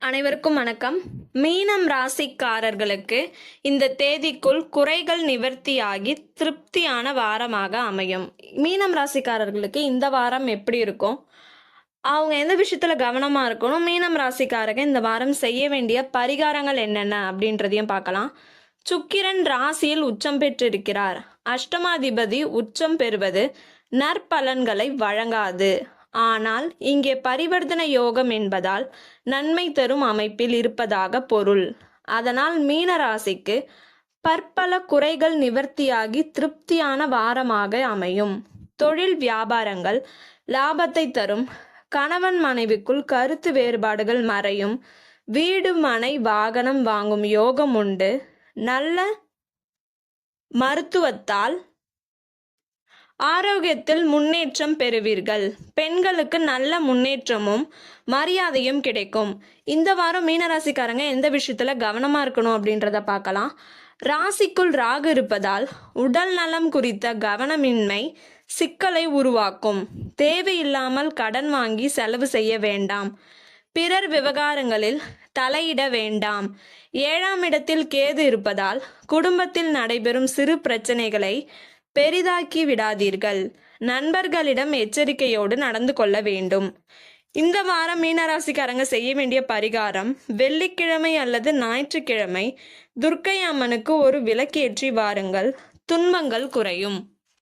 அனைவருக்கும் வணக்கம். மீனம் ராசிக்காரர்களுக்கு இந்த தேதிக்குள் குறைகள் நிவர்த்தியாகி திருப்தியான வாரமாக அமையும். மீனம் ராசிக்காரர்களுக்கு இந்த வாரம் எப்படி இருக்கும், அவங்க எந்த விஷயத்துல கவனமா இருக்கணும், மீனம் ராசிக்காரங்க இந்த வாரம் செய்ய வேண்டிய பரிகாரங்கள் என்னென்ன அப்படின்றதையும் பார்க்கலாம். சுக்கிரன் ராசியில் உச்சம் பெற்றிருக்கிறார். அஷ்டமாதிபதி உச்சம் பெறுவது நற்பலன்களை வழங்காது. ஆனால் இங்கே பரிவர்த்தனை யோகம் என்பதால் நன்மை தரும் அமைப்பில் இருப்பதாக பொருள். அதனால் மீன ராசிக்கு பற்பல குறைகள் நிவர்த்தியாகி திருப்தியான வாரமாக அமையும். தொழில் வியாபாரங்கள் லாபத்தை தரும். கணவன் மனைவிக்குள் கருத்து வேறுபாடுகள் மறையும். வீடு மனை வாகனம் வாங்கும் யோகம் உண்டு. நல்ல மருத்துவத்தால் ஆரோக்கியத்தில் முன்னேற்றம் பெறுவீர்கள். பெண்களுக்கு நல்ல முன்னேற்றமும் மரியாதையும் கிடைக்கும். இந்த வாரம் மீனராசிக்காரங்க எந்த விஷயத்துல கவனமா இருக்கணும் அப்படின்றத பார்க்கலாம். ராசிக்குள் ராகு இருப்பதால் உடல் நலம் குறித்த கவனமின்மை சிக்கலை உருவாக்கும். தேவையில்லாமல் கடன் வாங்கி செலவு செய்ய வேண்டாம். பிறர் விவகாரங்களில் தலையிட வேண்டாம். 7ஆம் இடத்தில் கேது இருப்பதால் குடும்பத்தில் நடைபெறும் சிறு பிரச்சனைகளை பெரிதாக்கி விடாதீர்கள். நண்பர்களிடம் எச்சரிக்கையோடு நடந்து கொள்ள வேண்டும். இந்த வாரம் மீனராசிக்காரங்க செய்ய வேண்டிய பரிகாரம், வெள்ளிக்கிழமை அல்லது ஞாயிற்றுக்கிழமை துர்க்கை அம்மனுக்கு ஒரு விளக்கேற்றி வாருங்கள். துன்பங்கள் குறையும்.